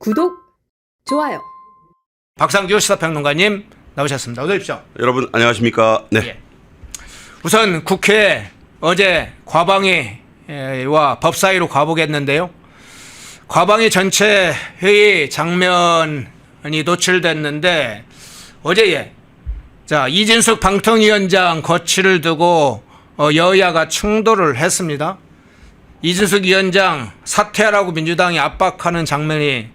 구독, 좋아요. 박상규 시사평론가님 나오셨습니다. 어서 오십시오. 여러분 안녕하십니까? 네. 예. 우선 국회 어제 과방위와 법사위로 가보겠는데요. 과방위 전체 회의 장면이 노출됐는데 어제 이진숙 방통위원장 거취를 두고 여야가 충돌을 했습니다. 이진숙 위원장 사퇴하라고 민주당이 압박하는 장면이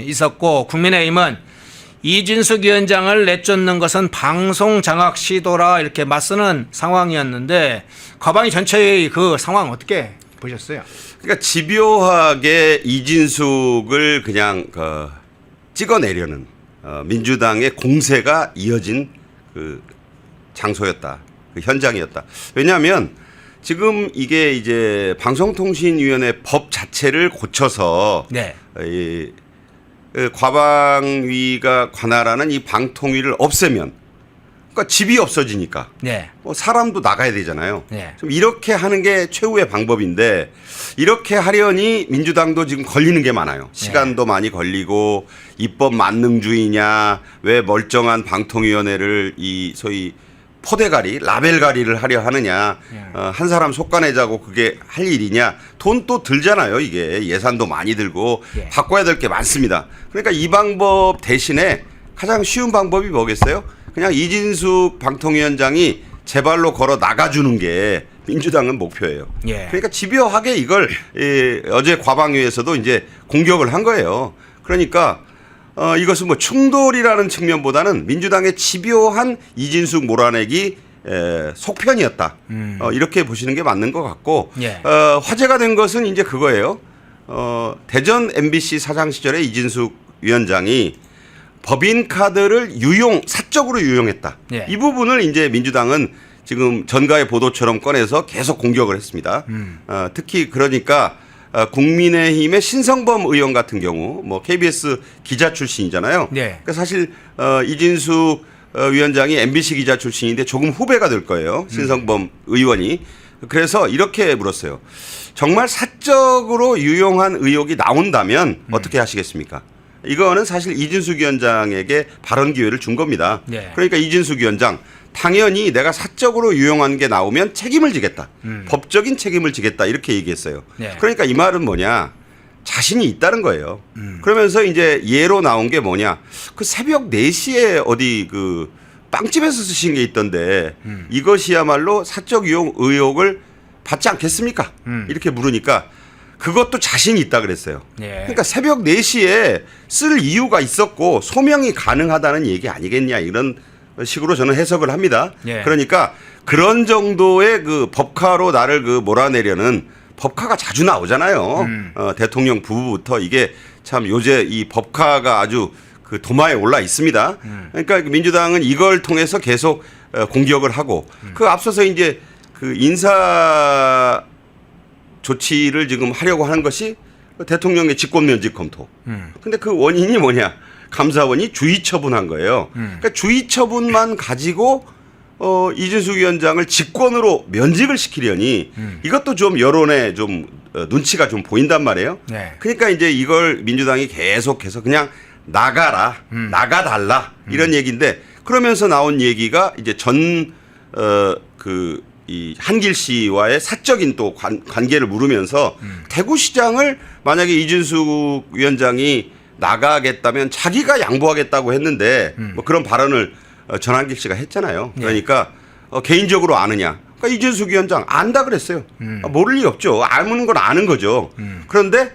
있었고, 국민의힘은 이진숙 위원장을 내쫓는 것은 방송 장악 시도라 이렇게 맞서는 상황이었는데, 과방위 전체의 그 상황 어떻게 보셨어요? 그러니까 집요하게 이진숙을 그냥 찍어내려는 민주당의 공세가 이어진 그 장소였다, 그 현장이었다. 왜냐하면 지금 이게 이제 방송통신위원회 법 자체를 고쳐서 네. 이 과방위가 관할하는 이 방통위를 없애면, 그러니까 집이 없어지니까 네. 사람도 나가야 되잖아요. 네. 좀 이렇게 하는 게 최후의 방법인데, 이렇게 하려니 민주당도 지금 걸리는 게 많아요. 시간도 많이 걸리고, 입법 만능주의냐, 왜 멀쩡한 방통위원회를 이 소위 포대가리, 라벨가리를 하려 하느냐, 한 사람 속아내자고 그게 할 일이냐, 돈 또 들잖아요. 이게 예산도 많이 들고 바꿔야 될 게 많습니다. 그러니까 이 방법 대신에 가장 쉬운 방법이 뭐겠어요? 그냥 이진숙 방통위원장이 제 발로 걸어 나가주는 게 민주당은 목표예요. 예. 그러니까 집요하게 이걸 어제 과방위에서도 이제 공격을 한 거예요. 그러니까 이것은 뭐 충돌이라는 측면보다는 민주당의 집요한 이진숙 몰아내기 속편이었다. 이렇게 보시는 게 맞는 것 같고, 예. 화제가 된 것은 이제 그거예요. 대전 MBC 사장 시절에 이진숙 위원장이 법인카드를 사적으로 유용했다. 예. 이 부분을 이제 민주당은 지금 전가의 보도처럼 꺼내서 계속 공격을 했습니다. 특히 그러니까 국민의힘의 신성범 의원 같은 경우, 뭐 KBS 기자 출신이잖아요. 네. 그러니까 사실 이진숙 위원장이 MBC 기자 출신인데 조금 후배가 될 거예요. 신성범 의원이. 그래서 이렇게 물었어요. 정말 사적으로 유용한 의혹이 나온다면 어떻게 하시겠습니까? 이거는 사실 이진숙 위원장에게 발언 기회를 준 겁니다. 네. 그러니까 이진숙 위원장, 당연히 내가 사적으로 유용한 게 나오면 책임을 지겠다. 법적인 책임을 지겠다. 이렇게 얘기했어요. 네. 그러니까 이 말은 뭐냐? 자신이 있다는 거예요. 그러면서 이제 예로 나온 게 뭐냐? 그 새벽 4시에 어디 그 빵집에서 쓰신 게 있던데 이것이야말로 사적 유용 의혹을 받지 않겠습니까? 이렇게 물으니까 그것도 자신이 있다 그랬어요. 네. 그러니까 새벽 4시에 쓸 이유가 있었고 소명이 가능하다는 얘기 아니겠냐, 이런 식으로 저는 해석을 합니다. 예. 그러니까 그런 정도의 그 법카로 나를 그 몰아내려는, 법카가 자주 나오잖아요. 대통령 부부부터 이게 참 요새 이 법카가 아주 그 도마에 올라 있습니다. 그러니까 민주당은 이걸 통해서 계속 공격을 하고, 그 앞서서 이제 그 인사 조치를 지금 하려고 하는 것이 대통령의 직권면직 검토. 근데 그 원인이 뭐냐? 감사원이 주의 처분한 거예요. 그러니까 주의 처분만 가지고 이진숙 위원장을 직권으로 면직을 시키려니 이것도 좀 여론에 좀 눈치가 좀 보인단 말이에요. 네. 그러니까 이제 이걸 민주당이 계속해서 그냥 나가라, 나가달라 이런 얘기인데, 그러면서 나온 얘기가 이제 이 한길 씨와의 사적인 또 관계를 물으면서 대구시장을 만약에 이진숙 위원장이 나가겠다면 자기가 양보하겠다고 했는데 뭐 그런 발언을 전한길 씨가 했잖아요. 그러니까 개인적으로 아느냐? 그러니까 이진숙 위원장 안다 그랬어요. 모를 리 없죠. 아는 건 아는 거죠. 그런데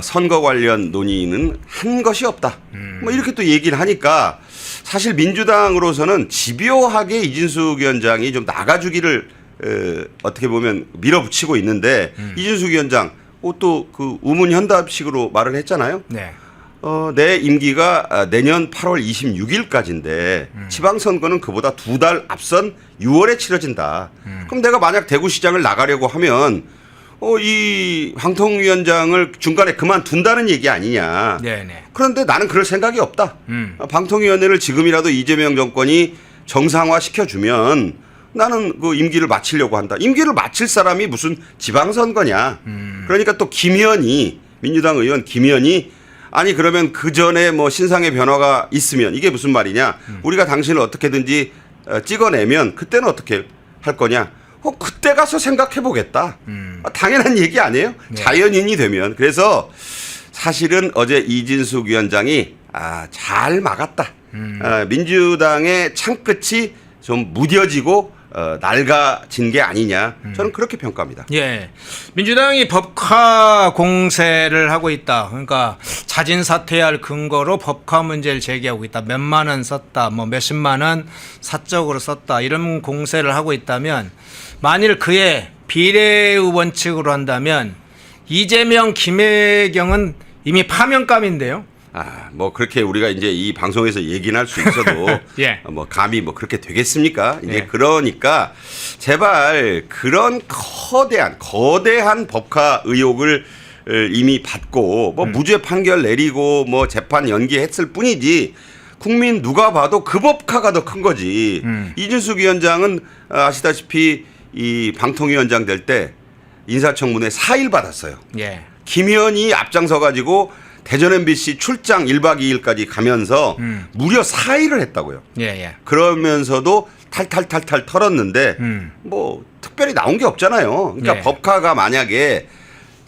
선거 관련 논의는 한 것이 없다. 뭐 이렇게 또 얘기를 하니까 사실 민주당으로서는 집요하게 이진숙 위원장이 좀 나가주기를 어떻게 보면 밀어붙이고 있는데, 이진숙 위원장 또 그 우문현답식으로 말을 했잖아요. 네. 내 임기가 내년 8월 26일까지인데 지방선거는 그보다 2달 앞선 6월에 치러진다. 그럼 내가 만약 대구시장을 나가려고 하면 이 방통위원장을 중간에 그만둔다는 얘기 아니냐. 네네. 그런데 나는 그럴 생각이 없다. 방통위원회를 지금이라도 이재명 정권이 정상화 시켜주면 나는 그 임기를 마치려고 한다. 임기를 마칠 사람이 무슨 지방선거냐. 그러니까 또 김현희, 민주당 의원 김현희 아니 그러면 그 전에 뭐 신상의 변화가 있으면 이게 무슨 말이냐? 우리가 당신을 어떻게든지 찍어내면 그때는 어떻게 할 거냐? 그때 가서 생각해 보겠다. 당연한 얘기 아니에요? 네. 자연인이 되면. 그래서 사실은 어제 이진숙 위원장이 잘 막았다. 민주당의 창끝이 좀 무뎌지고 낡아진 게 아니냐. 저는 그렇게 평가합니다. 예. 민주당이 법화 공세를 하고 있다. 그러니까 자진 사퇴할 근거로 법화 문제를 제기하고 있다. 몇만 원 썼다. 뭐 몇십만 원 사적으로 썼다. 이런 공세를 하고 있다면 만일 그의 비례 원칙으로 한다면 이재명, 김혜경은 이미 파면감인데요. 뭐 그렇게 우리가 이제 이 방송에서 얘기는 할 수 있어도 예. 뭐 감히 뭐 그렇게 되겠습니까? 이제 예. 그러니까 제발 그런 거대한 법화 의혹을 이미 받고 뭐 무죄 판결 내리고 뭐 재판 연기했을 뿐이지 국민 누가 봐도 그 법화가 더 큰 거지. 이준숙 위원장은 아시다시피 이 방통위원장 될 때 인사청문회 4일 받았어요. 예. 김현이 앞장서 가지고 대전 MBC 출장 1박 2일까지 가면서 무려 4일을 했다고요. 예, 예. 그러면서도 탈탈 털었는데 뭐 특별히 나온 게 없잖아요. 그러니까 네. 법카가 만약에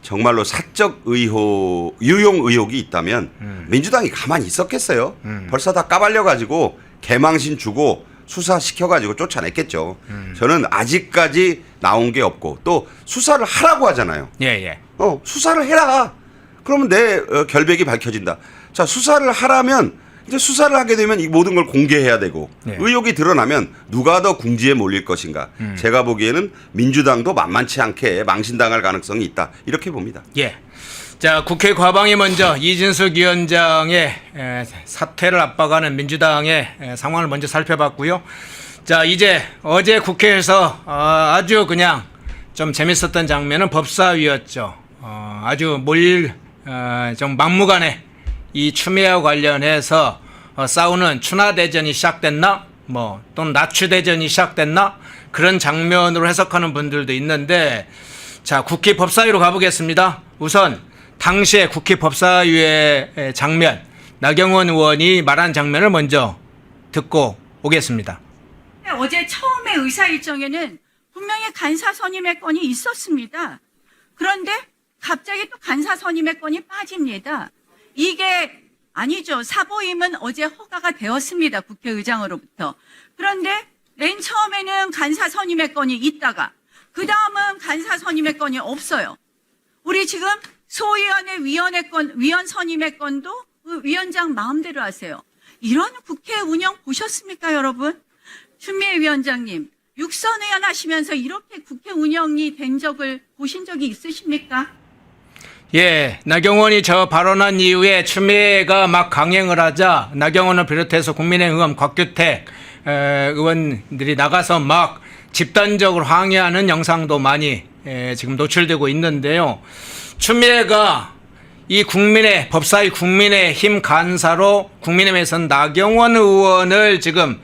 정말로 사적 의혹, 유용 의혹이 있다면 민주당이 가만히 있었겠어요. 벌써 다 까발려 가지고 개망신 주고 수사시켜 가지고 쫓아냈겠죠. 저는 아직까지 나온 게 없고 또 수사를 하라고 하잖아요. 예, 예. 수사를 해라. 그러면 내 결백이 밝혀진다. 자, 수사를 하라면 이제 수사를 하게 되면 이 모든 걸 공개해야 되고 네. 의혹이 드러나면 누가 더 궁지에 몰릴 것인가. 제가 보기에는 민주당도 만만치 않게 망신당할 가능성이 있다. 이렇게 봅니다. 예. 자, 국회 과방위 먼저 이진숙 위원장의 사퇴를 압박하는 민주당의 상황을 먼저 살펴봤고요. 자, 이제 어제 국회에서 아주 그냥 좀 재밌었던 장면은 법사위였죠. 아주 좀 막무가내 이 추미애와 관련해서 싸우는 추나대전이 시작됐나? 뭐 또는 나추대전이 시작됐나? 그런 장면으로 해석하는 분들도 있는데 자, 국회 법사위로 가보겠습니다. 우선 당시에 국회 법사위의 장면, 나경원 의원이 말한 장면을 먼저 듣고 오겠습니다. 어제 처음에 의사 일정에는 분명히 간사 선임의 건이 있었습니다. 그런데 갑자기 또 간사 선임의 건이 빠집니다. 이게 아니죠. 사보임은 어제 허가가 되었습니다. 국회의장으로부터. 그런데 맨 처음에는 간사 선임의 건이 있다가 그 다음은 간사 선임의 건이 없어요. 우리 지금 소위원회 위원 선임의 건도 위원장 마음대로 하세요. 이런 국회 운영 보셨습니까, 여러분? 추미애 위원장님, 육선 의원 하시면서 이렇게 국회 운영이 된 적을 보신 적이 있으십니까? 예, 나경원이 저 발언한 이후에 추미애가 막 강행을 하자 나경원을 비롯해서 국민의힘 의원 곽규택 의원들이 나가서 막 집단적으로 항의하는 영상도 많이 지금 노출되고 있는데요. 추미애가 이 법사위 국민의힘 간사로 국민의힘에서는 나경원 의원을 지금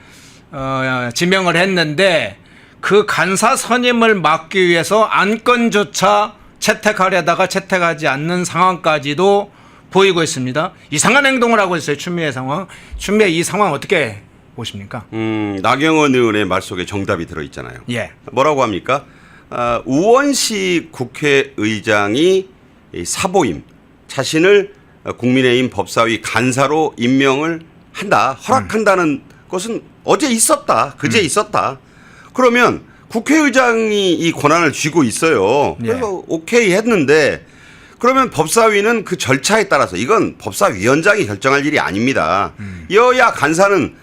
지명을 했는데 그 간사 선임을 막기 위해서 안건조차 채택하려다가 채택하지 않는 상황까지도 보이고 있습니다. 이상한 행동을 하고 있어요. 추미애 상황. 추미애 이 상황 어떻게 보십니까? 나경원 의원의 말 속에 정답이 들어있잖아요. 예. 뭐라고 합니까? 우원식 국회의장이 사보임, 자신을 국민의힘 법사위 간사로 임명을 한다, 허락한다는 것은 어제 있었다, 그제 있었다. 그러면 국회의장이 이 권한을 쥐고 있어요. 그래서 오케이 했는데 그러면 법사위는 그 절차에 따라서 이건 법사위원장이 결정할 일이 아닙니다. 여야 간사는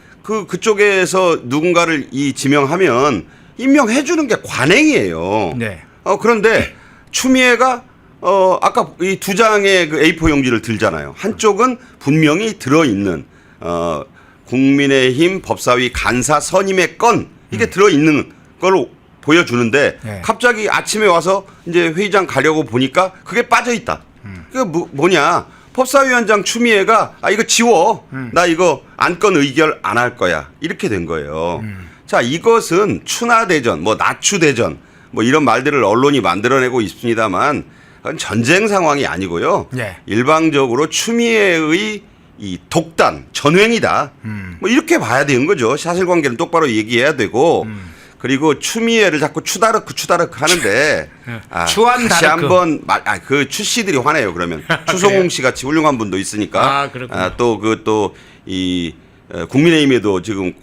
그쪽에서 누군가를 지명하면 임명해 주는 게 관행이에요. 네. 그런데 추미애가 아까 이 두 장의 그 A4 용지를 들잖아요. 한쪽은 분명히 들어있는 국민의힘 법사위 간사 선임의 건 이게 들어있는 걸로 보여주는데 네. 갑자기 아침에 와서 이제 회의장 가려고 보니까 그게 빠져 있다. 그게 뭐냐? 법사위원장 추미애가 이거 지워. 나 이거 안건 의결 안 할 거야. 이렇게 된 거예요. 자, 이것은 추나대전, 뭐 나추대전, 뭐 이런 말들을 언론이 만들어내고 있습니다만 그건 전쟁 상황이 아니고요. 예. 일방적으로 추미애의 이 독단, 전횡이다. 뭐 이렇게 봐야 되는 거죠. 사실관계는 똑바로 얘기해야 되고 그리고 추미애를 자꾸 추다르크 하는데 추한 다시 다르크. 한번 그 추 씨들이 화내요. 그러면 추성웅 씨 같이 훌륭한 분도 있으니까 그렇군요. 또 이 국민의힘에도 지금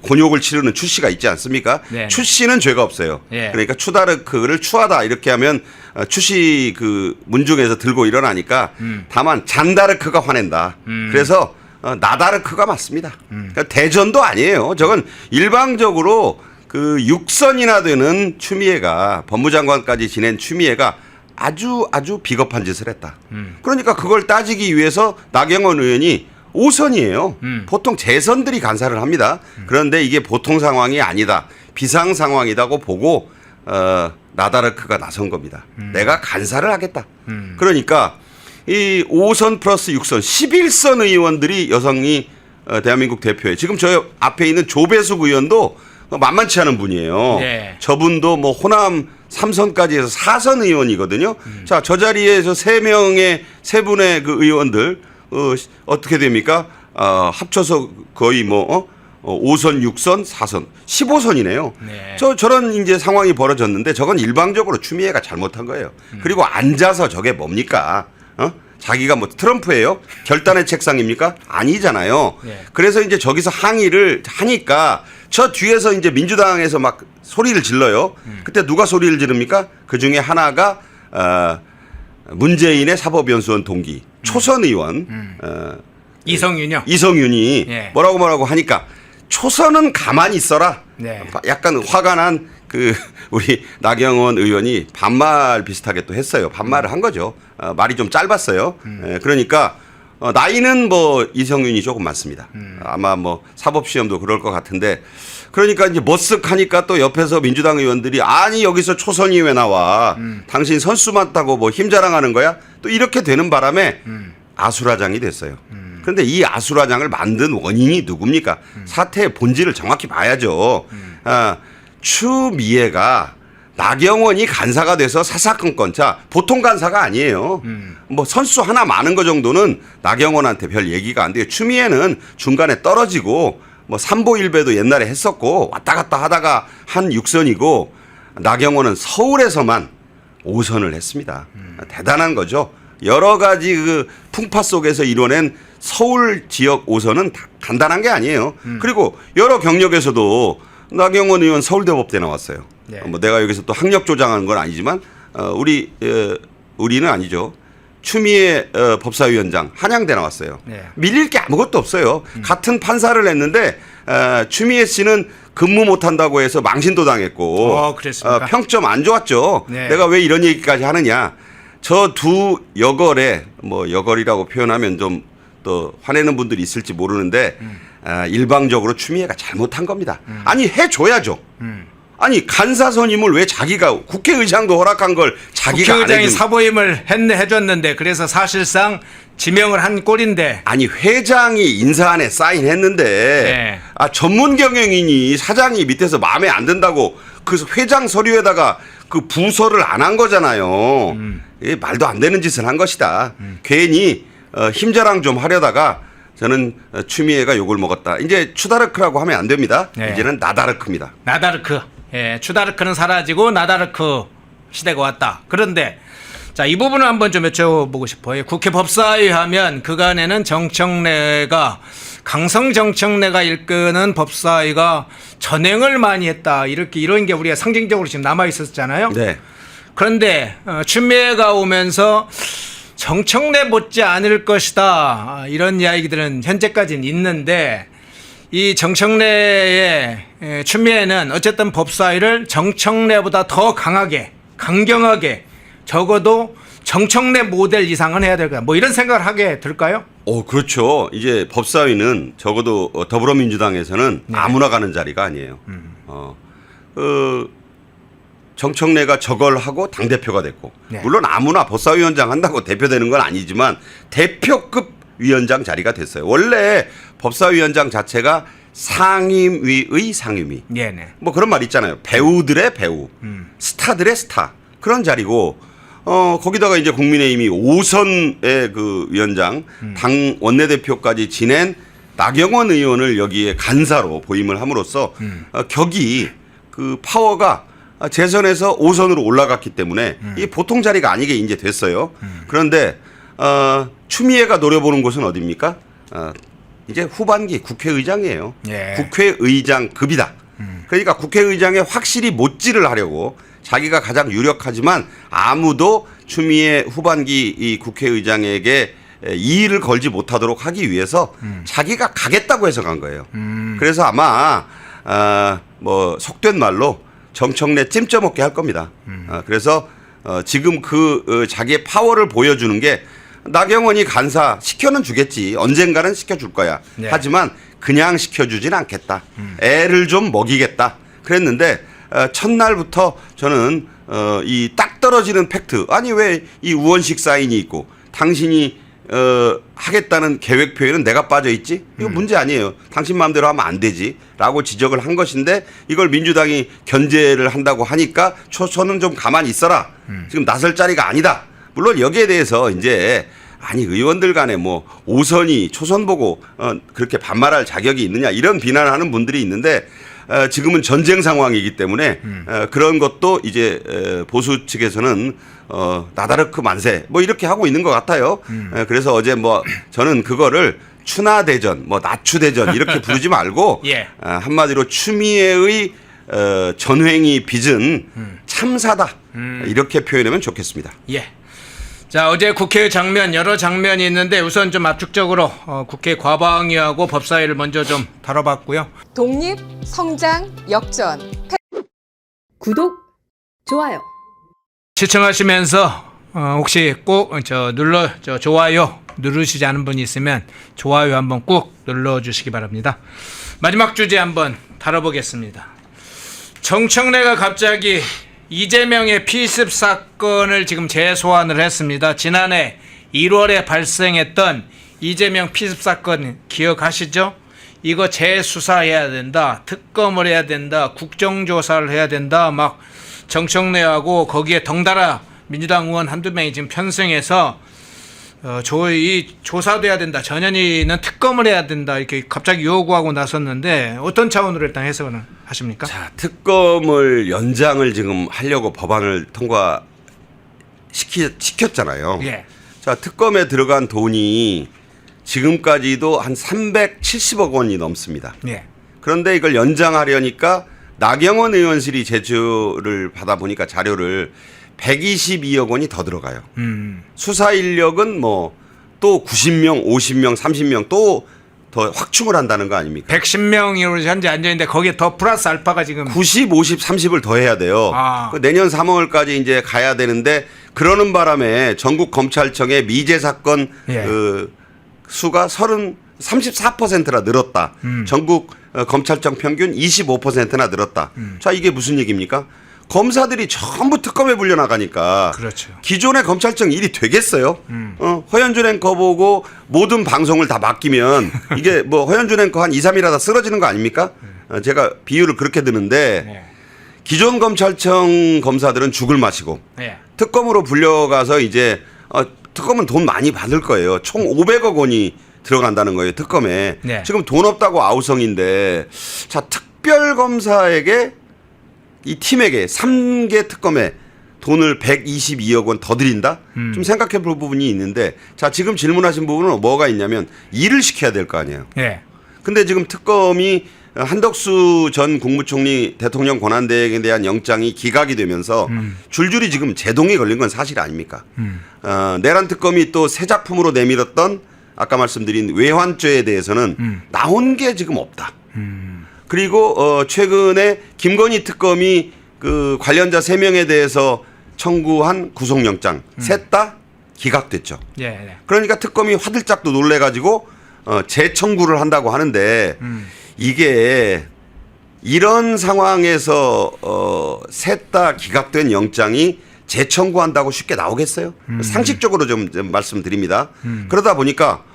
곤욕을 치르는 추 씨가 있지 않습니까? 네. 추 씨는 죄가 없어요. 예. 그러니까 추다르크를 추하다 이렇게 하면 추 씨 그 문중에서 들고 일어나니까 다만 잔다르크가 화낸다. 그래서 나다르크가 맞습니다. 그러니까 대전도 아니에요. 저건 일방적으로 그 6선이나 되는 추미애가 법무장관까지 지낸 추미애가 아주 비겁한 짓을 했다. 그러니까 그걸 따지기 위해서 나경원 의원이 5선이에요. 보통 재선들이 간사를 합니다. 그런데 이게 보통 상황이 아니다. 비상 상황이라고 보고 나다르크가 나선 겁니다. 내가 간사를 하겠다. 그러니까 이 5선 플러스 6선 11선 의원들이 여성이 대한민국 대표에 지금 저 앞에 있는 조배숙 의원도 만만치 않은 분이에요. 네. 저분도 뭐 호남 3선까지 해서 4선 의원이거든요. 자, 저 자리에서 3명의 3분의 그 의원들 어떻게 됩니까? 합쳐서 거의 5선, 6선, 4선, 15선이네요. 네. 저런 이제 상황이 벌어졌는데 저건 일방적으로 추미애가 잘못한 거예요. 그리고 앉아서 저게 뭡니까? 자기가 뭐 트럼프예요? 결단의 책상입니까? 아니잖아요. 네. 그래서 이제 저기서 항의를 하니까 저 뒤에서 이제 민주당에서 막 소리를 질러요. 그때 누가 소리를 지릅니까? 그 중에 하나가 문재인의 사법연수원 동기 초선 의원 이성윤이요. 이성윤이 예. 뭐라고 하니까 초선은 가만히 있어라. 네. 약간 화가 난 그 우리 나경원 의원이 반말 비슷하게 또 했어요. 반말을 한 거죠. 말이 좀 짧았어요. 그러니까 나이는 뭐 이성윤이 조금 많습니다. 아마 뭐 사법시험도 그럴 것 같은데 그러니까 이제 머쓱하니까 또 옆에서 민주당 의원들이 아니 여기서 초선이 왜 나와? 당신 선수 맞다고 뭐 힘 자랑하는 거야? 또 이렇게 되는 바람에 아수라장이 됐어요. 그런데 이 아수라장을 만든 원인이 누굽니까? 사태의 본질을 정확히 봐야죠. 추미애가 나경원이 간사가 돼서 사사건건 자 보통 간사가 아니에요. 뭐 선수 하나 많은 거 정도는 나경원한테 별 얘기가 안 돼요. 추미애는 중간에 떨어지고 뭐 삼보일배도 옛날에 했었고 왔다 갔다 하다가 한 6선이고 나경원은 서울에서만 5선을 했습니다. 대단한 거죠. 여러 가지 그 풍파 속에서 이뤄낸 서울 지역 5선은 다 간단한 게 아니에요. 그리고 여러 경력에서도 나경원 의원 서울대법대 나왔어요. 네. 뭐 내가 여기서 또 학력 조장하는 건 아니지만 우리는 아니죠. 추미애 법사위원장 한양대 나왔어요. 네. 밀릴 게 아무것도 없어요. 같은 판사를 했는데 추미애 씨는 근무 못한다고 해서 망신도 당했고 그랬습니까? 평점 안 좋았죠. 네. 내가 왜 이런 얘기까지 하느냐. 저 두 여걸에 뭐 여걸이라고 표현하면 좀 또 화내는 분들이 있을지 모르는데 일방적으로 추미애가 잘못한 겁니다. 아니 해줘야죠. 아니 간사 선임을 왜 자기가 국회의장도 허락한 걸 자기가 안 국회의장이 해준 사보임을 해줬는데 그래서 사실상 지명을 한 꼴인데 아니 회장이 인사안에 사인했는데 네. 전문 경영인이 사장이 밑에서 마음에 안 든다고 그 회장 서류에다가 그 부서를 안 한 거잖아요. 이게 말도 안 되는 짓을 한 것이다. 괜히 힘자랑 좀 하려다가 저는 추미애가 욕을 먹었다. 이제 추다르크라고 하면 안 됩니다. 네. 이제는 나다르크입니다. 나다르크. 예, 추다르크는 사라지고 나다르크 시대가 왔다. 그런데 자, 이 부분을 한번 좀 여쭤보고 싶어요. 국회 법사위 하면 그간에는 강성 정청래가 이끄는 법사위가 전횡을 많이 했다. 이런 게 우리가 상징적으로 지금 남아 있었잖아요. 네. 그런데 추미애가 오면서 정청래 못지 않을 것이다. 이런 이야기들은 현재까지는 있는데 이 정청래의 추미애는 어쨌든 법사위를 정청래보다 더 강하게 강경하게 적어도 정청래 모델 이상은 해야 될 거야. 뭐 이런 생각을 하게 될까요? 그렇죠. 이제 법사위는 적어도 더불어민주당에서는 네. 아무나 가는 자리가 아니에요. 정청래가 저걸 하고 당대표가 됐고 네. 물론 아무나 법사위원장 한다고 대표되는 건 아니지만 대표급 위원장 자리가 됐어요. 원래 법사위원장 자체가 상임위의 상임위. 네네. 뭐 그런 말 있잖아요. 배우들의 배우, 스타들의 스타 그런 자리고 거기다가 이제 국민의힘이 5선의 그 위원장, 당 원내대표까지 지낸 나경원 의원을 여기에 간사로 보임을 함으로써 격이 그 파워가 재선에서 5선으로 올라갔기 때문에 이게 보통 자리가 아니게 이제 됐어요. 그런데 추미애가 노려보는 곳은 어디입니까? 이제 후반기 국회의장이에요. 예. 국회의장급이다. 그러니까 국회의장에 확실히 못질을 하려고 자기가 가장 유력하지만 아무도 추미애 후반기 이 국회의장에게 이의를 걸지 못하도록 하기 위해서 자기가 가겠다고 해서 간 거예요. 그래서 아마 뭐 속된 말로 정청래 찜쪄 먹게 할 겁니다. 그래서 지금 자기의 파워를 보여주는 게 나경원이 간사 시켜는 주겠지. 언젠가는 시켜줄 거야. 네. 하지만 그냥 시켜주진 않겠다. 애를 좀 먹이겠다. 그랬는데 첫날부터 저는 이 딱 떨어지는 팩트. 아니 왜 이 우원식 사인이 있고 당신이 하겠다는 계획표에는 내가 빠져 있지? 이거 문제 아니에요. 당신 마음대로 하면 안 되지. 라고 지적을 한 것인데 이걸 민주당이 견제를 한다고 하니까 저는 좀 가만히 있어라. 지금 나설 자리가 아니다. 물론 여기에 대해서 이제 아니 의원들 간에 뭐 5선이 초선 보고 그렇게 반말할 자격이 있느냐 이런 비난을 하는 분들이 있는데 지금은 전쟁 상황이기 때문에 그런 것도 이제 보수 측에서는 나다르크 만세 뭐 이렇게 하고 있는 것 같아요. 그래서 어제 뭐 저는 그거를 추나대전 뭐 나추대전 이렇게 부르지 말고 예. 한마디로 추미애의 전횡이 빚은 참사다 이렇게 표현하면 좋겠습니다. 예. 자, 어제 국회 장면 여러 장면이 있는데 우선 좀 압축적으로 국회 과방위하고 법사위를 먼저 좀 다뤄봤고요. 독립, 성장, 역전. 구독, 좋아요. 시청하시면서 혹시 꼭 좋아요 누르시지 않은 분이 있으면 좋아요 한번 꾹 눌러주시기 바랍니다. 마지막 주제 한번 다뤄보겠습니다. 정청래가 갑자기 이재명의 피습 사건을 지금 재소환을 했습니다. 지난해 1월에 발생했던 이재명 피습 사건 기억하시죠? 이거 재수사해야 된다. 특검을 해야 된다. 국정조사를 해야 된다. 막 정청래하고 거기에 덩달아 민주당 의원 한두 명이 지금 편승해서 조사돼야 된다. 전현희는 특검을 해야 된다. 이렇게 갑자기 요구하고 나섰는데 어떤 차원으로 일단 해석을 하십니까? 자, 특검을 연장을 지금 하려고 법안을 시켰잖아요. 예. 자, 특검에 들어간 돈이 지금까지도 한 370억 원이 넘습니다. 예. 그런데 이걸 연장하려니까 나경원 의원실이 제출을 받아보니까 자료를 122억 원이 더 들어가요. 수사 인력은 뭐 또 90명, 50명, 30명 또 더 확충을 한다는 거 아닙니까? 110명이 현재 앉아있는데 거기에 더 플러스 알파가 지금 90, 50, 30을 더 해야 돼요. 그 내년 3월까지 이제 가야 되는데 그러는 바람에 전국 검찰청의 미제 사건 예. 수가 34%나 늘었다. 전국 검찰청 평균 25%나 늘었다. 자, 이게 무슨 얘기입니까? 검사들이 전부 특검에 불려나가니까 그렇죠. 기존의 검찰청 일이 되겠어요? 허현준 앵커 보고 모든 방송을 다 맡기면 이게 뭐 허현준 앵커 한 2, 3일 하다 쓰러지는 거 아닙니까? 제가 비유를 그렇게 드는데 네. 기존 검찰청 검사들은 죽을 마시고 네. 특검으로 불려가서 이제 특검은 돈 많이 받을 거예요. 총 500억 원이 들어간다는 거예요. 특검에. 네. 지금 돈 없다고 아우성인데 자, 특별검사에게 이 팀에게 3개 특검에 돈을 122억 원 더 드린다? 좀 생각해 볼 부분이 있는데 자, 지금 질문하신 부분은 뭐가 있냐면 일을 시켜야 될 거 아니에요. 예. 근데 지금 특검이 한덕수 전 국무총리 대통령 권한대행에 대한 영장이 기각이 되면서 줄줄이 지금 제동이 걸린 건 사실 아닙니까? 내란 특검이 또 새 작품으로 내밀었던 아까 말씀드린 외환죄에 대해서는 나온 게 지금 없다. 그리고 최근에 김건희 특검이 그 관련자 3명에 대해서 청구한 구속영장 셋 다 기각됐죠. 예. 예. 그러니까 특검이 화들짝도 놀래가지고 재청구를 한다고 하는데 이게 이런 상황에서 셋 다 기각된 영장이 재청구한다고 쉽게 나오겠어요? 상식적으로 좀 말씀드립니다. 그러다 보니까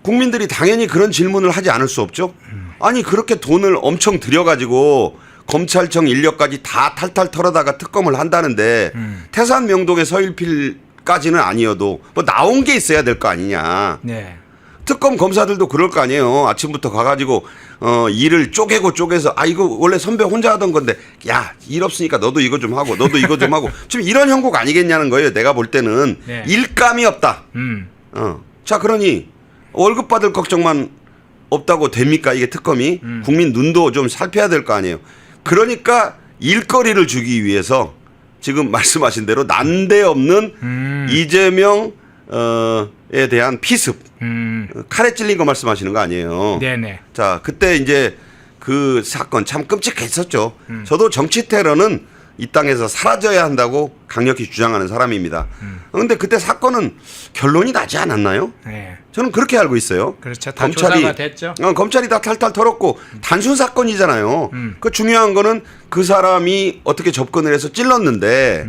국민들이 당연히 그런 질문을 하지 않을 수 없죠. 아니 그렇게 돈을 엄청 들여가지고 검찰청 인력까지 다 탈탈 털어다가 특검을 한다는데 태산 명동의 서일필까지는 아니어도 뭐 나온 게 있어야 될 거 아니냐. 네. 특검 검사들도 그럴 거 아니에요. 아침부터 가가지고 일을 쪼개서 이거 원래 선배 혼자 하던 건데 야 일 없으니까 너도 이거 좀 하고 너도 이거 좀 하고 지금 이런 형국 아니겠냐는 거예요. 내가 볼 때는 네. 일감이 없다. 자 그러니 월급 받을 걱정만 없다고 됩니까? 이게 특검이 국민 눈도 좀 살펴야 될 거 아니에요. 그러니까 일거리를 주기 위해서 지금 말씀하신 대로 난데없는 이재명 에 대한 피습 칼에 찔린 거 말씀하시는 거 아니에요. 네네. 자 그때 이제 그 사건 참 끔찍했었죠. 저도 정치 테러는 이 땅에서 사라져야 한다고 강력히 주장하는 사람입니다. 그런데 그때 사건은 결론이 나지 않았나요? 네. 저는 그렇게 알고 있어요. 그렇죠. 다 조사가 됐죠. 검찰이 다 탈탈 털었고 단순 사건이잖아요. 그 중요한 거는 그 사람이 어떻게 접근을 해서 찔렀는데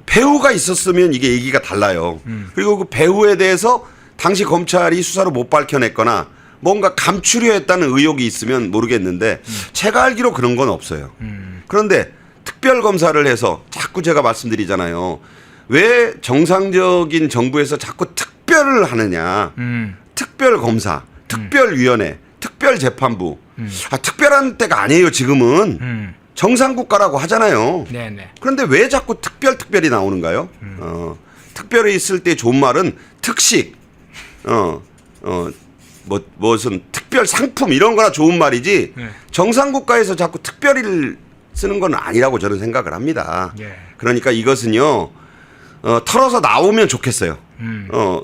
배우가 있었으면 이게 얘기가 달라요. 그리고 그 배우에 대해서 당시 검찰이 수사로 못 밝혀냈거나 뭔가 감추려 했다는 의혹이 있으면 모르겠는데 제가 알기로 그런 건 없어요. 그런데 특별검사를 해서 자꾸 제가 말씀드리잖아요. 왜 정상적인 정부에서 자꾸 특별을 하느냐. 특별검사, 특별위원회, 특별재판부. 특별한 때가 아니에요 지금은. 정상국가라고 하잖아요. 네네. 그런데 왜 자꾸 특별이 나오는가요? 특별히 있을 때 좋은 말은 특식, 무슨 특별 상품 이런 거나 좋은 말이지 네. 정상국가에서 자꾸 특별히를 쓰는 건 아니라고 저는 생각을 합니다. 예. 그러니까 이것은요, 털어서 나오면 좋겠어요.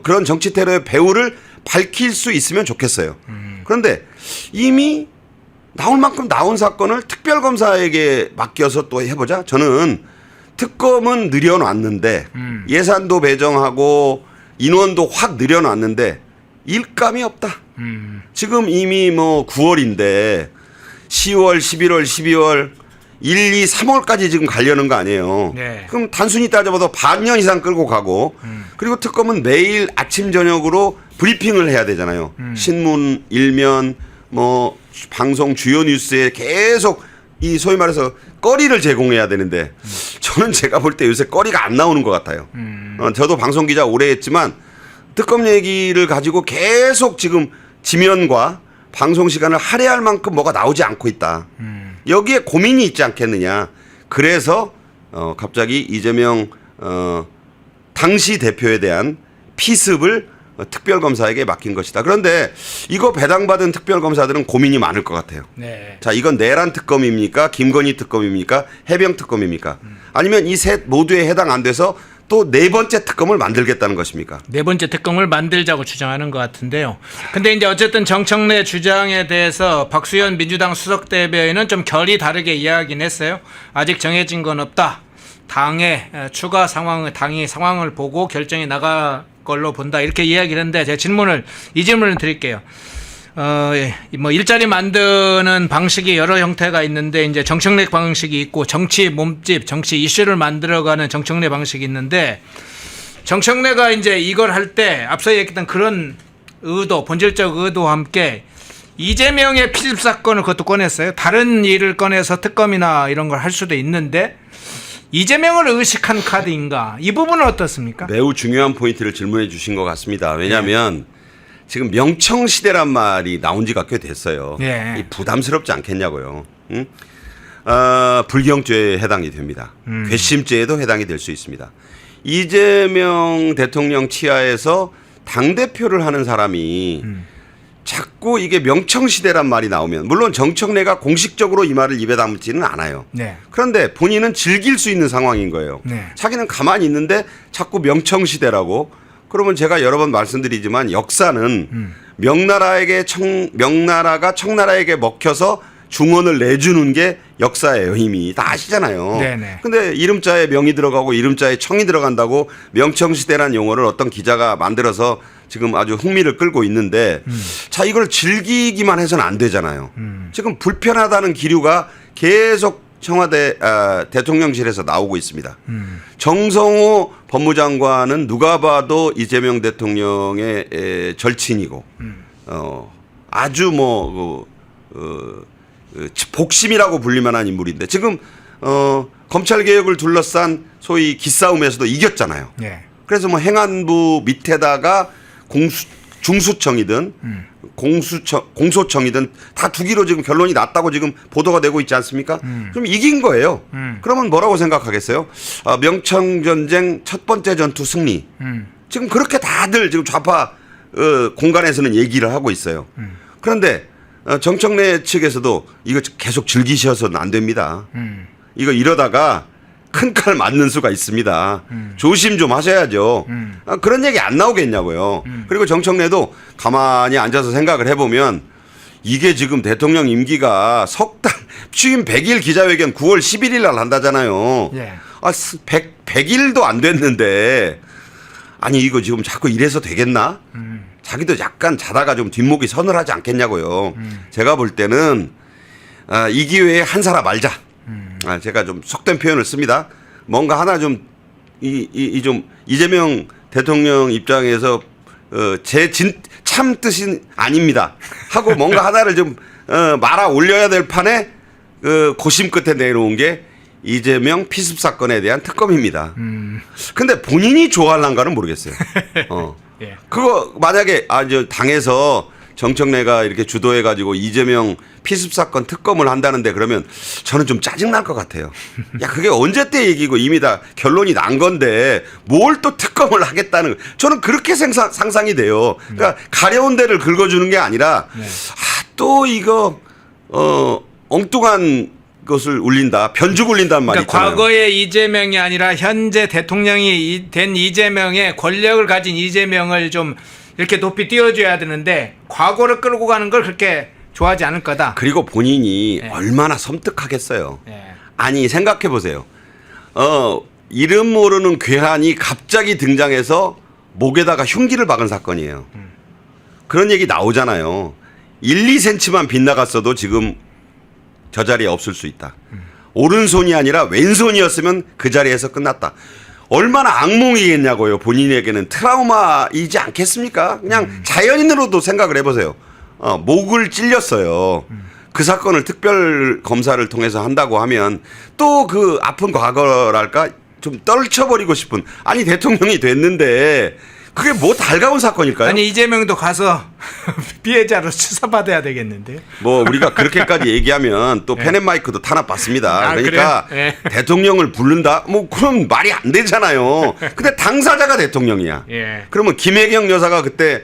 그런 정치 테러의 배후를 밝힐 수 있으면 좋겠어요. 그런데 이미 나올 만큼 나온 사건을 특별검사에게 맡겨서 또 해보자. 저는 특검은 늘려놨는데 예산도 배정하고 인원도 확 늘려놨는데 일감이 없다. 지금 이미 뭐 9월인데 10월, 11월, 12월 1, 2, 3월까지 지금 가려는 거 아니에요. 네. 그럼 단순히 따져봐도 반년 이상 끌고 가고 그리고 특검은 매일 아침 저녁으로 브리핑을 해야 되잖아요. 신문, 일면, 뭐 방송 주요 뉴스에 계속 이 소위 말해서 거리를 제공해야 되는데 저는 제가 볼 때 요새 거리가 안 나오는 것 같아요. 저도 방송 기자 오래 했지만 특검 얘기를 가지고 계속 지금 지면과 방송 시간을 할애할 만큼 뭐가 나오지 않고 있다. 여기에 고민이 있지 않겠느냐. 그래서 갑자기 이재명 당시 대표에 대한 피습을 특별검사에게 맡긴 것이다. 그런데 이거 배당받은 특별검사들은 고민이 많을 것 같아요. 네. 자, 이건 내란 특검입니까? 김건희 특검입니까? 해병 특검입니까? 아니면 이 셋 모두에 해당 안 돼서 또 네 번째 특검을 만들겠다는 것입니까? 네 번째 특검을 만들자고 주장하는 것 같은데요. 근데 이제 어쨌든 정청래 주장에 대해서 박수현 민주당 수석 대변인은 좀 결이 다르게 이야기는 했어요. 아직 정해진 건 없다. 당의 추가 상황을 당이 상황을 보고 결정이 나갈 걸로 본다. 이렇게 이야기를 했는데 제가 이 질문을 드릴게요. 뭐 일자리 만드는 방식이 여러 형태가 있는데 이제 정청래 방식이 있고 정치 몸집, 정치 이슈를 만들어가는 정청래 방식이 있는데 정청래가 이제 이걸 할 때 앞서 얘기했던 그런 의도, 본질적 의도와 함께 이재명의 피습 사건을 그것도 꺼냈어요. 다른 일을 꺼내서 특검이나 이런 걸 할 수도 있는데 이재명을 의식한 카드인가? 이 부분은 어떻습니까? 매우 중요한 포인트를 질문해 주신 것 같습니다. 왜냐하면 지금 명청시대란 말이 나온 지가 꽤 됐어요. 예. 이 부담스럽지 않겠냐고요. 응? 불경죄에 해당이 됩니다. 괘씸죄에도 해당이 될 수 있습니다. 이재명 대통령 치하에서 당대표를 하는 사람이 자꾸 이게 명청시대란 말이 나오면 물론 정청래가 공식적으로 이 말을 입에 담지는 않아요. 네. 그런데 본인은 즐길 수 있는 상황인 거예요. 네. 자기는 가만히 있는데 자꾸 명청시대라고 그러면 제가 여러 번 말씀드리지만 역사는 명나라가 청나라에게 먹혀서 중원을 내주는 게 역사예요. 이미 다 아시잖아요. 네네. 근데 이름자에 명이 들어가고 이름자에 청이 들어간다고 명청시대란 용어를 어떤 기자가 만들어서 지금 아주 흥미를 끌고 있는데 자 이걸 즐기기만 해서는 안 되잖아요. 지금 불편하다는 기류가 계속 청와대 대통령실에서 나오고 있습니다. 정성호 법무장관은 누가 봐도 이재명 대통령의 절친이고 아주 복심이라고 불릴 만한 인물인데 지금 검찰 개혁을 둘러싼 소위 기싸움에서도 이겼잖아요. 예. 그래서 뭐 행안부 밑에다가 중수청이든 공소청이든 다 두기로 지금 결론이 났다고 지금 보도가 되고 있지 않습니까? 좀 이긴 거예요. 그러면 뭐라고 생각하겠어요? 명청전쟁 첫 번째 전투 승리. 지금 그렇게 다들 지금 좌파 공간에서는 얘기를 하고 있어요. 그런데 정청래 측에서도 이거 계속 즐기셔서는 안 됩니다. 이거 이러다가 큰 칼 맞는 수가 있습니다. 조심 좀 하셔야죠. 그런 얘기 안 나오겠냐고요. 그리고 정청래도 가만히 앉아서 생각을 해보면 이게 지금 대통령 임기가 석 달, 취임 100일 기자회견 9월 11일 날 한다잖아요. 예. 100일도 안 됐는데 아니 이거 지금 자꾸 이래서 되겠나? 자기도 약간 자다가 좀 뒷목이 서늘하지 않겠냐고요. 제가 볼 때는 이 기회에 한 사람 말자. 제가 좀 속된 표현을 씁니다. 뭔가 하나 좀 이재명 대통령 입장에서 제 참 뜻은 아닙니다 하고 뭔가 하나를 좀 말아 올려야 될 판에 고심 끝에 내놓은 게 이재명 피습 사건에 대한 특검입니다. 근데 본인이 좋아할란가는 모르겠어요. 예. 그거 만약에 당에서 정청래가 이렇게 주도해가지고 이재명 피습 사건 특검을 한다는데 그러면 저는 좀 짜증 날 것 같아요. 야 그게 언제 때 얘기고 이미 다 결론이 난 건데 뭘 또 특검을 하겠다는 저는 그렇게 상상이 돼요. 그러니까 가려운 데를 긁어주는 게 아니라 또 이거 엉뚱한 것을 울린다, 변죽 울린다는 말이 그러니까 있잖아요. 과거의 이재명이 아니라 현재 대통령이 된 이재명의 권력을 가진 이재명을 좀 이렇게 높이 띄워줘야 되는데 과거를 끌고 가는 걸 그렇게 좋아하지 않을 거다. 그리고 본인이 네. 얼마나 섬뜩하겠어요. 네. 아니 생각해 보세요. 이름 모르는 괴한이 갑자기 등장해서 목에다가 흉기를 박은 사건이에요. 그런 얘기 나오잖아요. 1, 2cm만 빗나갔어도 지금 저 자리에 없을 수 있다. 오른손이 아니라 왼손이었으면 그 자리에서 끝났다. 얼마나 악몽이겠냐고요. 본인에게는 트라우마이지 않겠습니까? 그냥 자연인으로도 생각을 해보세요. 목을 찔렸어요. 그 사건을 특별 검사를 통해서 한다고 하면 또 그 아픈 과거랄까 좀 떨쳐버리고 싶은 아니 대통령이 됐는데 그게 뭐 달가운 사건일까요? 아니 이재명도 가서 피해자로 수사받아야 되겠는데요. 뭐 우리가 그렇게까지 얘기하면 또 펜앤마이크도 탄압받습니다. 그러니까 그래요? 예. 대통령을 부른다? 뭐 그럼 말이 안 되잖아요. 근데 당사자가 대통령이야. 예. 그러면 김혜경 여사가 그때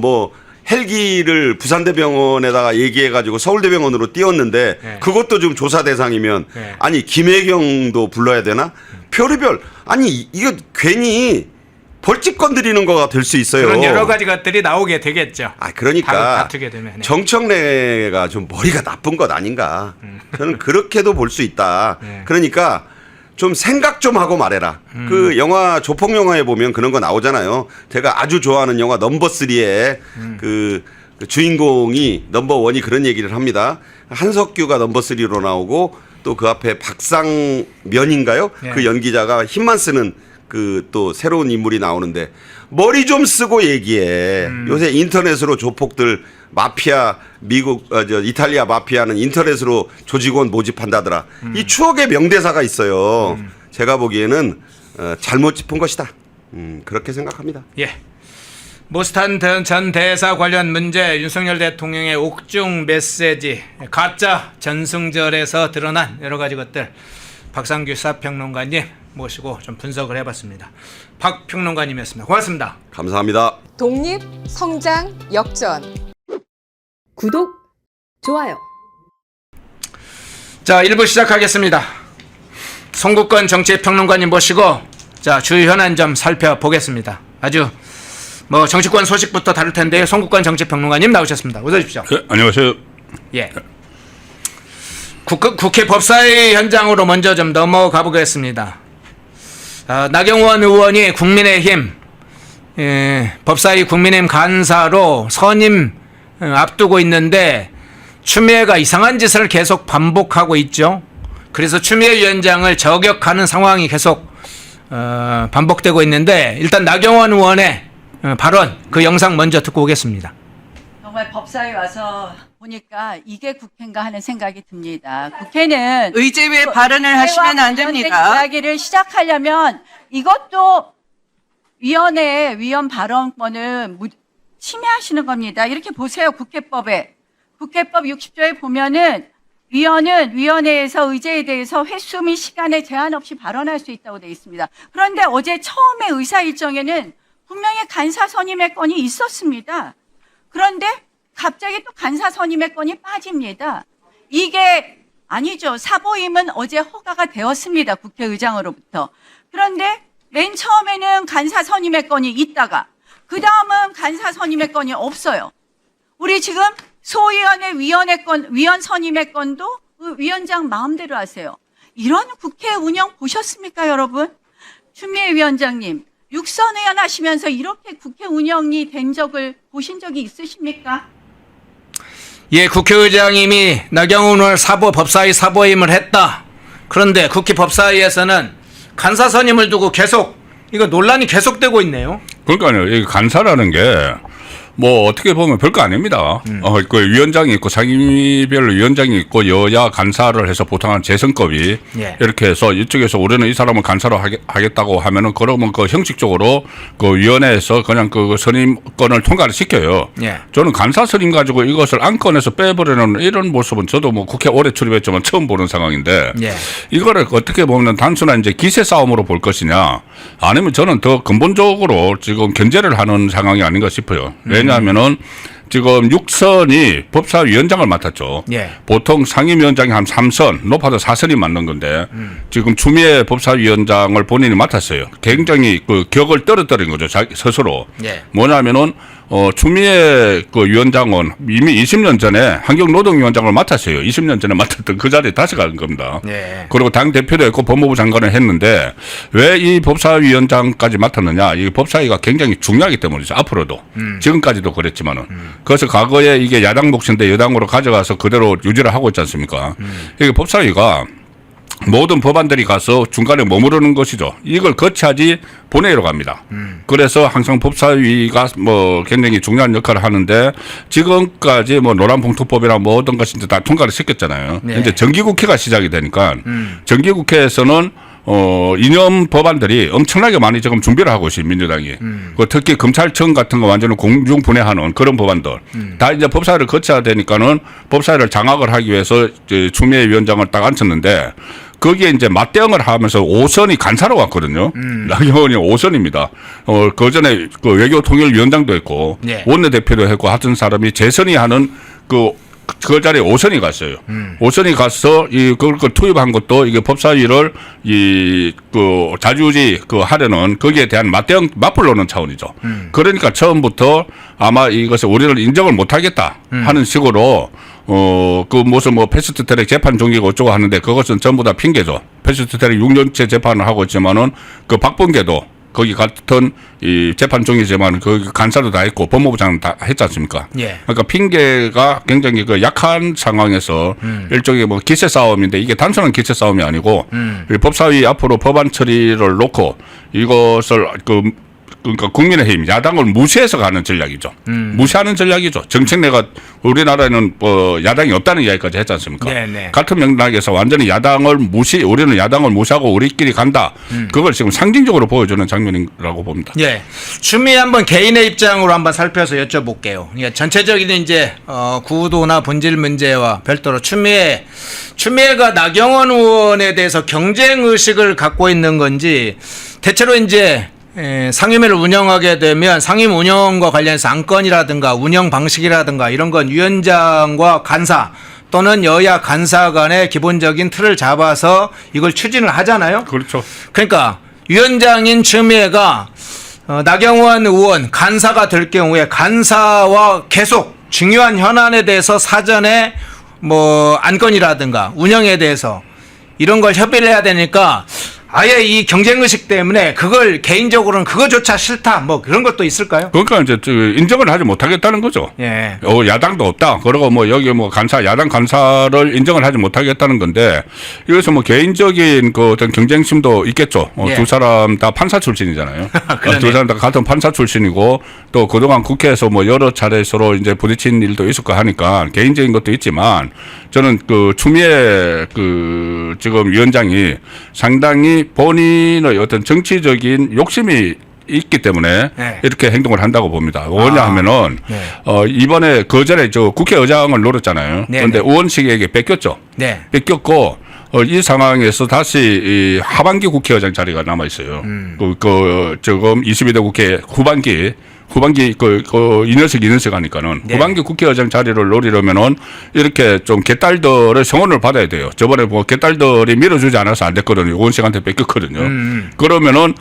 뭐 헬기를 부산대병원에다가 얘기해가지고 서울대병원으로 띄웠는데 예. 그것도 지금 조사 대상이면 예. 아니 김혜경도 불러야 되나? 별의별 아니 이거 괜히 벌집 건드리는 거가 될 수 있어요. 그런 여러 가지 것들이 나오게 되겠죠. 그러니까 다투게 되면. 네. 정청래가 좀 머리가 나쁜 것 아닌가. 저는 그렇게도 볼 수 있다. 네. 그러니까 좀 생각 좀 하고 말해라. 그 영화 조폭 영화에 보면 그런 거 나오잖아요. 제가 아주 좋아하는 영화 넘버 3에 그 주인공이 넘버 1이 그런 얘기를 합니다. 한석규가 넘버 3로 나오고 또 그 앞에 박상면인가요? 네. 그 연기자가 힘만 쓰는 그 또 새로운 인물이 나오는데 머리 좀 쓰고 얘기해. 요새 인터넷으로 조폭들 마피아 미국 이탈리아 마피아는 인터넷으로 조직원 모집한다더라. 이 추억의 명대사가 있어요. 제가 보기에는 잘못 짚은 것이다. 그렇게 생각합니다. 예. 모스탄 전 대사 관련 문제 윤석열 대통령의 옥중 메시지 가짜 전승절에서 드러난 여러 가지 것들 박상규 사평론가님 모시고 좀 분석을 해봤습니다. 박 평론가님이었습니다. 고맙습니다. 감사합니다. 독립, 성장, 역전. 구독, 좋아요. 자, 1부 시작하겠습니다. 송국건 정치평론가님 모시고 자 주요 현안 좀 살펴보겠습니다. 아주 뭐 정치권 소식부터 다룰 텐데 송국건 정치평론가님 나오셨습니다. 어서 오십시오. 네, 안녕하세요. 예. 국회 법사위 현장으로 먼저 좀 넘어가 보겠습니다. 나경원 의원이 국민의힘 법사위 국민의힘 간사로 선임 앞두고 있는데 추미애가 이상한 짓을 계속 반복하고 있죠. 그래서 추미애 위원장을 저격하는 상황이 계속 반복되고 있는데 일단 나경원 의원의 발언 그 영상 먼저 듣고 오겠습니다. 정말 법사에 와서 보니까 이게 국회인가 하는 생각이 듭니다. 국회는 의제외 발언을 하시면 안 됩니다. 이야기를 시작하려면 이것도 위원 발언권을 침해하시는 겁니다. 이렇게 보세요. 국회법에. 국회법 60조에 보면은 위원은 위원회에서 의제에 대해서 횟수 및 시간에 제한 없이 발언할 수 있다고 되어 있습니다. 그런데 어제 처음에 의사 일정에는 분명히 간사 선임의 건이 있었습니다. 그런데 갑자기 또 간사 선임의 건이 빠집니다. 이게 아니죠. 사보임은 어제 허가가 되었습니다. 국회의장으로부터. 그런데 맨 처음에는 간사 선임의 건이 있다가 그 다음은 간사 선임의 건이 없어요. 우리 지금 소위원회 위원 선임의 건도 위원장 마음대로 하세요. 이런 국회 운영 보셨습니까, 여러분? 추미애 위원장님, 육선 의원 하시면서 이렇게 국회 운영이 된 적을 보신 적이 있으십니까? 예, 국회의장님이 나경원 의원 법사위 사보임을 했다. 그런데 국회 법사위에서는 간사 선임을 두고 계속 이거 논란이 계속되고 있네요. 그러니까요. 이 간사라는 게 뭐 어떻게 보면 별거 아닙니다. 그 위원장이 있고 상임위별로 위원장이 있고 여야 간사를 해서 보통 한 재선급이 예. 이렇게 해서 이쪽에서 우리는 이 사람을 간사로 하겠다고 하면은 그러면 그 형식적으로 그 위원회에서 그냥 그 선임권을 통과를 시켜요. 예. 저는 간사 선임 가지고 이것을 안건에서 빼버리는 이런 모습은 저도 뭐 국회 오래 출입했지만 처음 보는 상황인데 예. 이거를 어떻게 보면 단순한 이제 기세 싸움으로 볼 것이냐 아니면 저는 더 근본적으로 지금 견제를 하는 상황이 아닌가 싶어요. 왜냐하면은 지금 6선이 법사위원장을 맡았죠. 예. 보통 상임위원장이 한 3선, 높아도 4선이 맡는 건데 지금 추미애 법사위원장을 본인이 맡았어요. 굉장히 그 격을 떨어뜨린 거죠. 자기 스스로. 예. 뭐냐면은 추미애 그 위원장은 이미 20년 전에 환경노동위원장을 맡았어요. 20년 전에 맡았던 그 자리에 다시 간 겁니다. 예. 그리고 당 대표도 했고 법무부 장관을 했는데 왜 이 법사위원장까지 맡았느냐? 이 법사위가 굉장히 중요하기 때문이죠. 앞으로도 지금까지도 그랬지만은 그래서 과거에 이게 야당 몫인데 여당으로 가져가서 그대로 유지를 하고 있지 않습니까? 이게 법사위가 모든 법안들이 가서 중간에 머무르는 것이죠. 이걸 거쳐야지 본회의로 갑니다. 그래서 항상 법사위가 뭐 굉장히 중요한 역할을 하는데 지금까지 뭐 노란봉투법이나 모든 것이 이제 다 통과를 시켰잖아요. 네. 이제 정기국회가 시작이 되니까 정기국회에서는 이념 법안들이 엄청나게 많이 지금 준비를 하고 있어요, 민주당이. 그 특히 검찰청 같은 거 완전히 공중분해하는 그런 법안들. 다 이제 법사위를 거쳐야 되니까는 법사위를 장악을 하기 위해서 이제 추미애 위원장을 딱 앉혔는데 거기에 이제 맞대응을 하면서 5선이 간사로 왔거든요. 나경원이 5선입니다. 그 전에 그 외교통일위원장도 했고, 예. 원내대표도 했고, 하던 사람이 재선이 하는 그 자리에 5선이 갔어요. 5선이 가서 그걸 투입한 것도 이게 법사위를 자주지 하려는 거기에 대한 맞불로는 차원이죠. 그러니까 처음부터 아마 이것을 우리를 인정을 못 하겠다 하는 식으로 무슨 패스트 트랙 재판 종기고 어쩌고 하는데 그것은 전부 다 핑계죠. 패스트 트랙 6년째 재판을 하고 있지만은 그 박범계도 거기 같은 이 재판 중이지만 그 간사도 다 했고 법무부 장관 다 했지 않습니까? 예. 그러니까 핑계가 굉장히 그 약한 상황에서 일종의 뭐 기세 싸움인데 이게 단순한 기세 싸움이 아니고 이 법사위 앞으로 법안 처리를 놓고 이것을 그러니까 국민의힘 야당을 무시해서 가는 전략이죠. 무시하는 전략이죠. 정책내가 우리나라에는 야당이 없다는 이야기까지 했지 않습니까? 네네. 같은 맥락에서 완전히 우리는 야당을 무시하고 우리끼리 간다. 그걸 지금 상징적으로 보여주는 장면이라고 봅니다. 예. 추미애 한번 개인의 입장으로 한번 살펴서 여쭤볼게요. 예, 전체적인 이제 구도나 본질 문제와 별도로 추미애가 나경원 의원에 대해서 경쟁 의식을 갖고 있는 건지 대체로 이제 상임위를 운영하게 되면 상임 운영과 관련해서 안건이라든가 운영 방식이라든가 이런 건 위원장과 간사 또는 여야 간사 간의 기본적인 틀을 잡아서 이걸 추진을 하잖아요. 그렇죠. 그러니까 위원장인 추미애가 나경원 의원 간사가 될 경우에 간사와 계속 중요한 현안에 대해서 사전에 뭐 안건이라든가 운영에 대해서 이런 걸 협의를 해야 되니까 아예 이 경쟁 의식 때문에 그걸 개인적으로는 그거조차 싫다 뭐 그런 것도 있을까요? 그러니까 이제 인정을 하지 못하겠다는 거죠. 예. 야당도 없다. 그리고 뭐 여기 뭐 야당 간사를 인정을 하지 못하겠다는 건데 이것은 뭐 개인적인 그 어떤 경쟁심도 있겠죠. 예. 두 사람 다 판사 출신이잖아요. 그러네. 두 사람 다 같은 판사 출신이고 또 그동안 국회에서 뭐 여러 차례 서로 이제 부딪힌 일도 있었고 하니까 개인적인 것도 있지만 저는 그 추미애 그 지금 위원장이 상당히 본인의 어떤 정치적인 욕심이 있기 때문에 네. 이렇게 행동을 한다고 봅니다. 왜냐하면은 네. 이번에 그 전에 저 국회의장을 노렸잖아요. 네, 그런데 네. 의원식에게 뺏겼죠. 네. 뺏겼고 이 상황에서 다시 이 하반기 국회의장 자리가 남아 있어요. 지금 22대 국회 후반기 이 녀석 하니까는 네. 후반기 국회의장 자리를 노리려면은 이렇게 좀 개딸들의 성원을 받아야 돼요. 저번에 뭐 개딸들이 밀어주지 않아서 안 됐거든요. 의원식한테 뺏겼거든요. 그러면은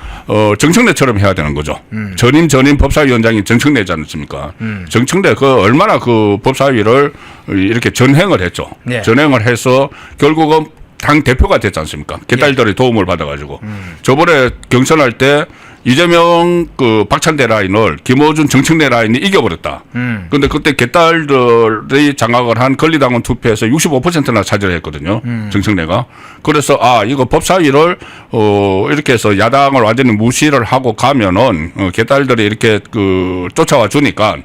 정청래처럼 해야 되는 거죠. 전임 법사위원장이 정청래지 않습니까? 정청래 얼마나 그 법사위를 이렇게 전횡을 했죠. 네. 전횡을 해서 결국은 당 대표가 됐지 않습니까? 개딸들의 도움을 받아가지고 저번에 경선할 때 이재명 그 박찬대 라인을 김어준 정청래 라인이 이겨버렸다. 그런데 그때 개딸들이 장악을 한 권리당원 투표에서 65%나 차지를 했거든요. 정청래가. 그래서 이거 법사위를 이렇게 해서 야당을 완전히 무시를 하고 가면은 개딸들이 이렇게 그 쫓아와 주니까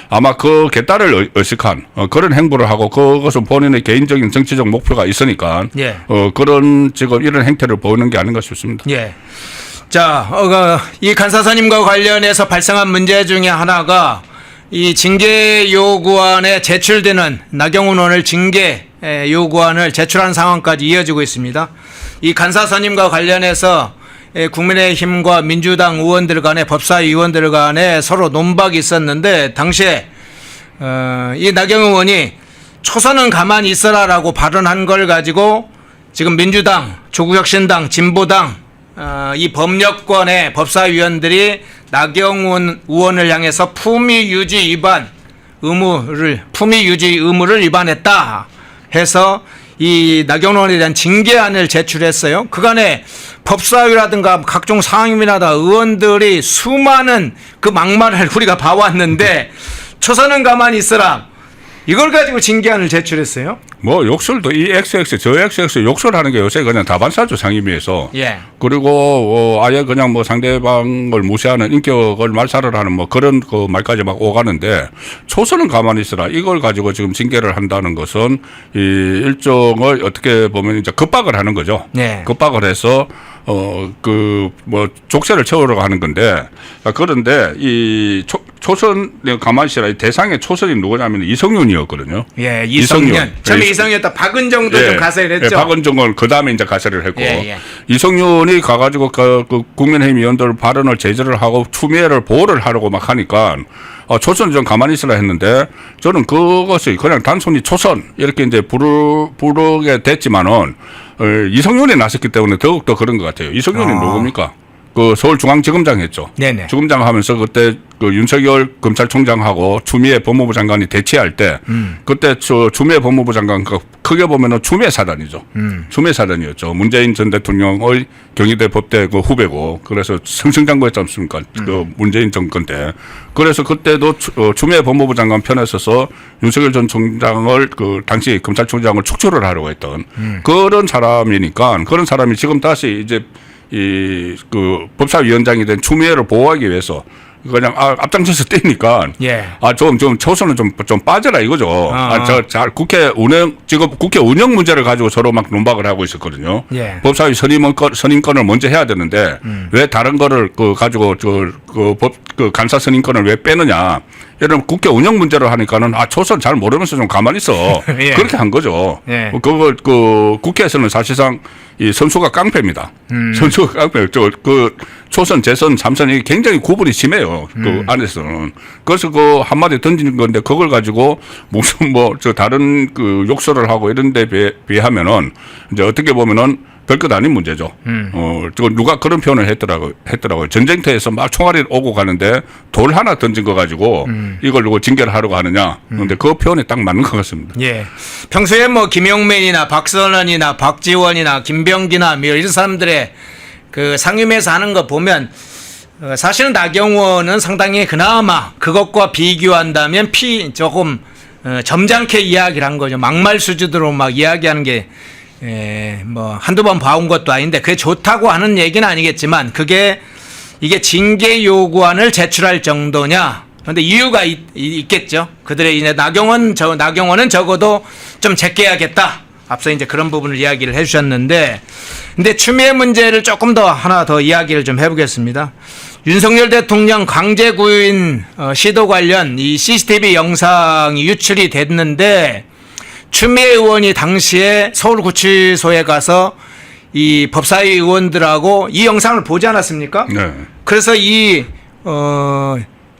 아마 그 개딸을 의식한 그런 행보를 하고 그것은 본인의 개인적인 정치적 목표가 있으니까 예. 그런 지금 이런 행태를 보이는 게 아닌가 싶습니다. 예. 자, 이 간사선임과 관련해서 발생한 문제 중에 하나가 이 징계 요구안에 제출되는 나경원 의원을 징계 요구안을 제출한 상황까지 이어지고 있습니다. 이 간사선임과 관련해서 국민의힘과 민주당 의원들 간에 법사위 의원들 간에 서로 논박이 있었는데 당시에 이 나경원 의원이 초선은 가만히 있어라라고 발언한 걸 가지고 지금 민주당, 조국혁신당, 진보당 이 법력권의 법사위원들이 나경원 의원을 향해서 품위 유지 의무를 위반했다 해서 이 나경원 의원에 대한 징계안을 제출했어요. 그간에 법사위라든가 각종 상임위나 의원들이 수많은 그 막말을 우리가 봐왔는데 초선은 가만히 있어라. 이걸 가지고 징계안을 제출했어요. 뭐 욕설도 이 XX 저 XX 욕설하는 게 요새 그냥 다반사죠 상임위에서. 예. 그리고 아예 그냥 뭐 상대방을 무시하는 인격을 말살을 하는 뭐 그런 그 말까지 막 오가는데 초선은 가만히 있어라. 이걸 가지고 지금 징계를 한다는 것은 이 일종의 어떻게 보면 이제 겁박을 하는 거죠. 네. 겁박을 해서 뭐 족쇄를 채우려고 하는 건데 그런데 이 초선 가만히 있어라. 대상의 초선이 누구냐면 이성윤이었거든요. 예, 이성윤. 처음에 이성윤이었다. 박은정도 좀 가세를 했죠. 박은정은 그 다음에 이제 가세를 했고 예. 이성윤이 가가지고 그 국민의힘 의원들 발언을 제재를 하고 추미애를 보호를 하려고 막 하니까 초선 좀 가만히 있으라 했는데 저는 그것이 그냥 단순히 초선 이렇게 이제 부르게 됐지만은 이성윤이 나섰기 때문에 더욱더 그런 것 같아요. 이성윤이 누굽니까? 그 서울중앙지검장 했죠. 네네. 지검장 하면서 그때 그 윤석열 검찰총장하고 추미애 법무부 장관이 대치할 때 그때 추미애 법무부 장관 크게 보면은 추미애 사단이죠. 추미애 사단이었죠. 문재인 전 대통령의 경희대 법대 그 후배고 그래서 승승장구했지 않습니까? 그 문재인 정권 때. 그래서 그때도 추미애 법무부 장관 편에 서서 윤석열 전 총장을 그 당시 검찰총장을 축출을 하려고 했던 그런 사람이니까 그런 사람이 지금 다시 이제 그 법사위원장이 된 추미애를 보호하기 위해서 그냥 앞장서서 뛰니까 예. 좀 초선은 좀 빠져라 이거죠. 국회 운영 문제를 가지고 서로 막 논박을 하고 있었거든요. 예. 법사위 선임권을 먼저 해야 되는데 왜 다른 거를 가지고 그 간사 선임권을 왜 빼느냐. 이런 국회 운영 문제를 하니까는 초선 잘 모르면서 좀 가만히 있어. 예. 그렇게 한 거죠. 예. 그걸 국회에서는 사실상 이 선수가 깡패입니다. 선수가 깡패. 그 초선, 재선, 삼선이 굉장히 구분이 심해요. 그 안에서는. 그래서 그 한마디 던지는 건데 그걸 가지고 무슨 다른 그 욕설을 하고 이런 데 비하면은 이제 어떻게 보면은 별것 아닌 문제죠. 누가 그런 표현을 했더라고요. 전쟁터에서 막 총알이 오고 가는데 돌 하나 던진 거 가지고 이걸 누구 징계를 하려고 하느냐. 그런데 그 표현이 딱 맞는 것 같습니다. 예. 평소에 뭐 김용민이나 박선원이나 박지원이나 김병기나 이런 사람들의 그 상임위에서 하는 거 보면 사실은 나경원은 상당히 그나마 그것과 비교한다면 조금 점잖게 이야기를 한 거죠. 막말 수준으로 막 이야기하는 게 뭐 한두 번 봐온 것도 아닌데 그게 좋다고 하는 얘기는 아니겠지만 이게 징계 요구안을 제출할 정도냐. 그런데 이유가 있겠죠. 그들의 이제 나경원은 적어도 좀 제껴야겠다. 앞서 이제 그런 부분을 이야기를 해주셨는데, 근데 추미애 문제를 조금 더 하나 더 이야기를 좀 해보겠습니다. 윤석열 대통령 강제 구인 시도 관련 이 CCTV 영상이 유출이 됐는데, 추미애 의원이 당시에 서울구치소에 가서 이 법사위 의원들하고 이 영상을 보지 않았습니까? 네. 그래서 이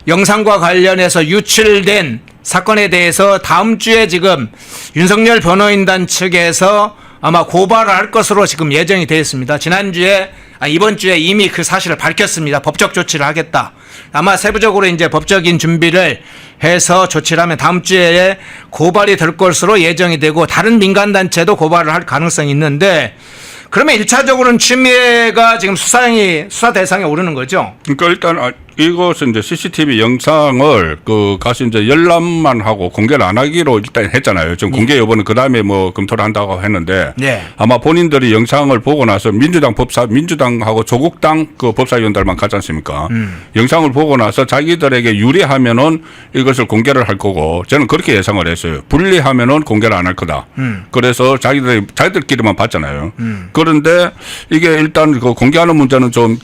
영상과 관련해서 유출된 사건에 대해서 다음 주에 지금 윤석열 변호인단 측에서 아마 고발을 할 것으로 지금 예정이 되어 있습니다. 이번 주에 이미 그 사실을 밝혔습니다. 법적 조치를 하겠다. 아마 세부적으로 이제 법적인 준비를 해서 조치를 하면 다음 주에 고발이 될 것으로 예정이 되고 다른 민간단체도 고발을 할 가능성이 있는데 그러면 1차적으로는 추미애가 지금 수사 대상에 오르는 거죠? 그러니까 일단 이것은 이제 CCTV 영상을 가서 이제 열람만 하고 공개를 안 하기로 일단 했잖아요. 지금 공개 여부는 그 다음에 뭐 검토를 한다고 했는데 네. 아마 본인들이 영상을 보고 나서 민주당하고 조국당 그 법사위원들만 가지 않습니까? 영상을 보고 나서 자기들에게 유리하면은 이것을 공개를 할 거고 저는 그렇게 예상을 했어요. 불리하면은 공개를 안 할 거다. 그래서 자기들끼리만 봤잖아요. 그런데 이게 일단 그 공개하는 문제는 좀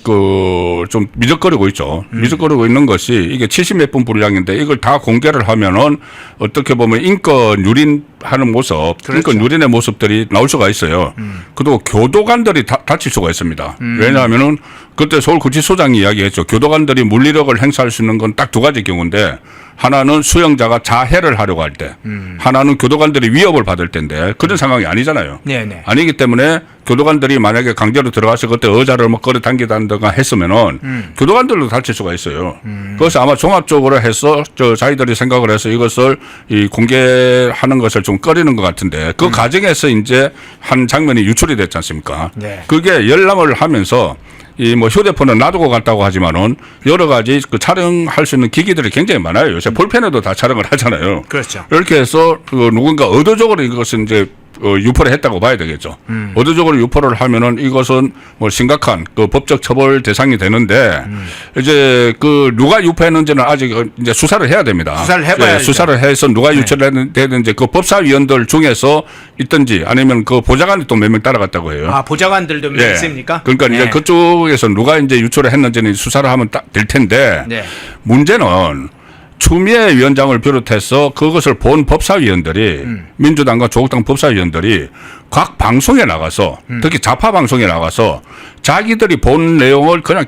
미적거리고 있죠. 미적거리고 있는 것이 이게 70몇 분 분량인데 이걸 다 공개를 하면은 어떻게 보면 인권 유린하는 모습, 그렇죠. 인권 유린의 모습들이 나올 수가 있어요. 그리고 교도관들이 다칠 수가 있습니다. 왜냐하면은 그때 서울구치소장이 이야기했죠. 교도관들이 물리력을 행사할 수 있는 건 딱 두 가지 경우인데 하나는 수용자가 자해를 하려고 할 때, 하나는 교도관들이 위협을 받을 때인데 그런 상황이 아니잖아요. 네네. 아니기 때문에 교도관들이 만약에 강제로 들어가서 그때 의자를 뭐 끌어당기다든가 했으면은 교도관들도 다칠 수가 있어요. 그래서 아마 종합적으로 해서 자기들이 생각을 해서 이것을 공개하는 것을 좀 꺼리는 것 같은데 그 과정에서 이제 한 장면이 유출이 됐지 않습니까? 네. 그게 열람을 하면서 뭐 휴대폰은 놔두고 갔다고 하지만은 여러 가지 그 촬영할 수 있는 기기들이 굉장히 많아요. 요새 볼펜에도 다 촬영을 하잖아요. 그렇죠. 이렇게 해서 누군가 의도적으로 이것은 이제 유포를 했다고 봐야 되겠죠. 의도적으로 유포를 하면은 이것은 뭐 심각한 그 법적 처벌 대상이 되는데 이제 그 누가 유포했는지는 아직 이제 수사를 해야 됩니다. 수사를 해봐야죠. 수사를 해서 누가 유출했는지 그 법사위원들 중에서 있든지 아니면 그 보좌관이 또 몇 명 따라갔다고 해요. 아, 보좌관들도 몇 있습니까? 그러니까 이제 그쪽에서 누가 이제 유출을 했는지는 수사를 하면 될 텐데 네. 문제는 추미애 위원장을 비롯해서 그것을 본 법사위원들이 민주당과 조국당 법사위원들이 각 방송에 나가서 특히 좌파 방송에 나가서 자기들이 본 내용을 그냥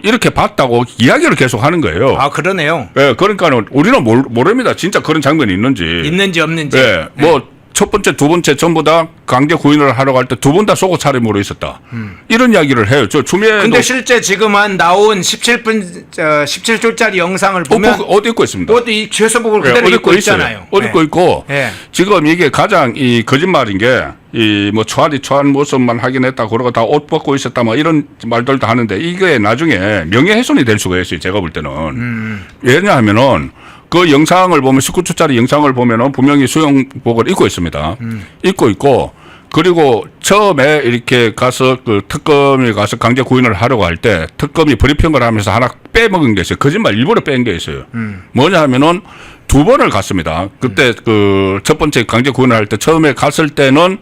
이렇게 봤다고 이야기를 계속 하는 거예요. 아, 그러네요. 예, 그러니까는 우리는 모릅니다. 진짜 그런 장면이 있는지 없는지. 예, 뭐 첫 번째, 두 번째 전부 다 강제 구인을 하러 갈 때 두 분 다 속옷 차림으로 있었다. 이런 이야기를 해요. 저 추미애도. 근데 실제 지금 나온 17초짜리 영상을 보면 어디 있고 있습니다. 어디 최소복을 그대로 입고 있잖아요. 어디 있고 있고 네. 지금 이게 가장 이 거짓말인 게 이 뭐 초한 모습만 확인했다 그러고 다 옷 벗고 있었다 뭐 이런 말들도 하는데 이게 나중에 명예훼손이 될 수가 있어요. 제가 볼 때는. 왜냐하면은 그 영상을 보면 19초짜리 영상을 보면은 분명히 수영복을 입고 있습니다. 입고 있고 그리고 처음에 이렇게 가서 그 특검이 가서 강제 구인을 하려고 할 때 특검이 브리핑을 하면서 하나 빼먹은 게 있어요. 거짓말 일부러 뺀 게 있어요. 뭐냐 하면은 두 번을 갔습니다. 그때 그 첫 번째 강제 구인을 할 때 처음에 갔을 때는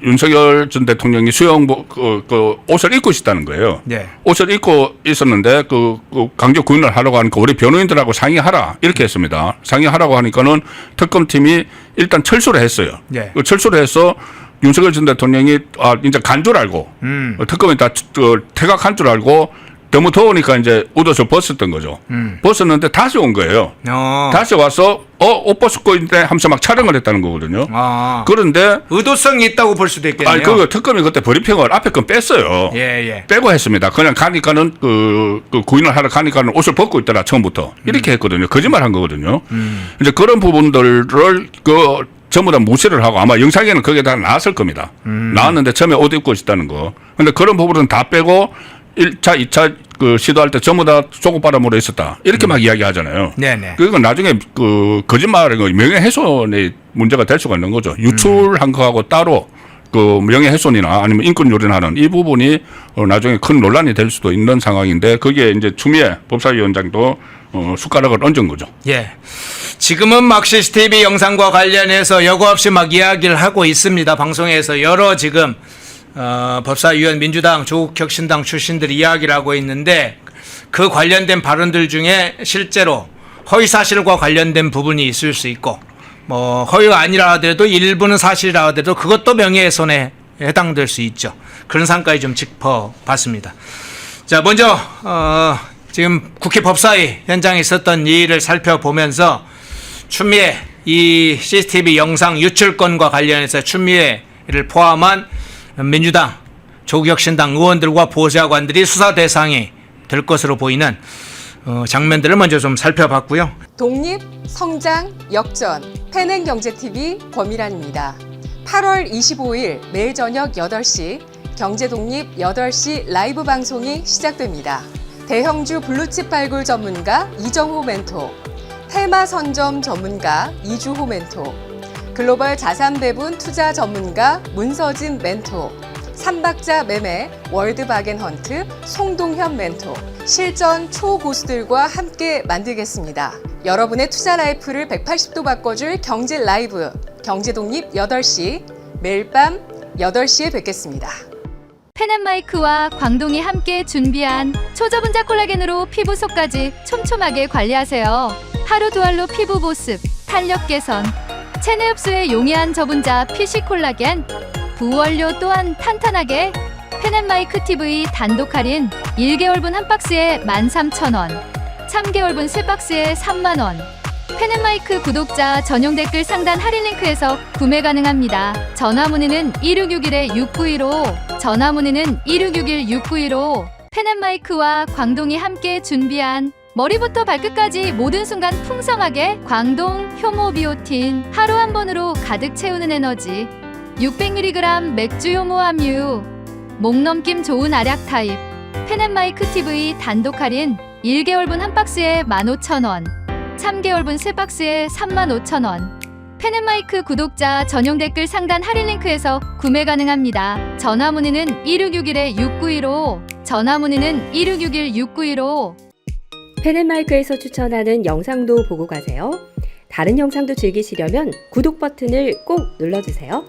윤석열 전 대통령이 수영복 그 옷을 입고 있었다는 거예요. 네. 옷을 입고 있었는데 그 강제 구인을 하려고 하니까 우리 변호인들하고 상의하라 이렇게 했습니다. 상의하라고 하니까는 특검팀이 일단 철수를 했어요. 네. 그 철수를 해서 윤석열 전 대통령이 이제 간 줄 알고 특검이 다 퇴각한 줄 알고 너무 더우니까 이제 옷을 벗었던 거죠. 벗었는데 다시 온 거예요. 다시 와서 옷 벗고 있는데 하면서 막 촬영을 했다는 거거든요. 그런데 의도성이 있다고 볼 수도 있겠네요. 아니 그거 특검이 그때 브리핑을 앞에 건 뺐어요. 예. 빼고 했습니다. 그냥 가니까는 그 구인을 하러 가니까는 옷을 벗고 있더라 처음부터 이렇게 했거든요. 거짓말 한 거거든요. 이제 그런 부분들을 전부 다 무시를 하고 아마 영상에는 그게 다 나왔을 겁니다. 나왔는데 처음에 옷 입고 있다는 거. 근데 그런 부분은 다 빼고 1차, 2차 그 시도할 때 전부 다 조국바람으로 있었다. 이렇게 막 이야기하잖아요. 네네. 그건 나중에 그 거짓말이고 명예훼손의 문제가 될 수가 있는 거죠. 유출한 거하고 따로 그 명예훼손이나 아니면 인권 유린하는 이 부분이 나중에 큰 논란이 될 수도 있는 상황인데 거기에 이제 추미애 법사위원장도 숟가락을 얹은 거죠. 예. 지금은 막 CCTV 영상과 관련해서 여과 없이 막 이야기를 하고 있습니다. 방송에서 여러 지금 법사위원 민주당 조국혁신당 출신들이 이야기를 하고 있는데 그 관련된 발언들 중에 실제로 허위사실과 관련된 부분이 있을 수 있고 뭐 허위가 아니라 하더라도 일부는 사실이라 하더라도 그것도 명예훼손에 해당될 수 있죠. 그런 상까지 좀 짚어봤습니다. 자, 먼저 지금 국회 법사위 현장에 있었던 일을 살펴보면서 추미애 이 CCTV 영상 유출 건과 관련해서 추미애를 포함한 민주당, 조국혁신당 의원들과 보좌관들이 수사 대상이 될 것으로 보이는 장면들을 먼저 좀 살펴봤고요. 독립, 성장, 역전, 패낸경제TV 권미란입니다. 8월 25일 매일 저녁 8시 경제독립 8시 라이브 방송이 시작됩니다. 대형주 블루칩 발굴 전문가 이정호 멘토, 테마 선점 전문가 이주호 멘토, 글로벌 자산 배분 투자 전문가 문서진 멘토, 삼박자 매매 월드바겐헌트 송동현 멘토, 실전 초고수들과 함께 만들겠습니다. 여러분의 투자 라이프를 180도 바꿔줄 경제 라이브, 경제독립 8시, 매일 밤 8시에 뵙겠습니다. 펜앤마이크와 광동이 함께 준비한 초저분자 콜라겐으로 피부 속까지 촘촘하게 관리하세요. 하루 두 알로 피부 보습, 탄력 개선, 체내 흡수에 용이한 저분자 PC 콜라겐, 부원료 또한 탄탄하게 펜앤마이크 TV 단독 할인 1개월분 한 박스에 13,000원, 3개월분 3박스에 30,000원. 펜앤마이크 구독자 전용 댓글 상단 할인 링크에서 구매 가능합니다. 전화 문의는 1661-6915, 전화 문의는 1661-6915. 펜앤마이크와 광동이 함께 준비한 머리부터 발끝까지 모든 순간 풍성하게 광동 효모비오틴 하루 한 번으로 가득 채우는 에너지 600mg 맥주 효모 함유 목 넘김 좋은 알약 타입 펜앤마이크 TV 단독 할인 1개월분 한 박스에 15,000원, 3개월분 3박스에 35,000원. 펜앤마이크 구독자 전용 댓글 상단 할인 링크에서 구매 가능합니다. 전화 문의는 1661-6915, 전화 문의는 1661-6915. 펜앤마이크에서 추천하는 영상도 보고 가세요. 다른 영상도 즐기시려면 구독 버튼을 꼭 눌러주세요.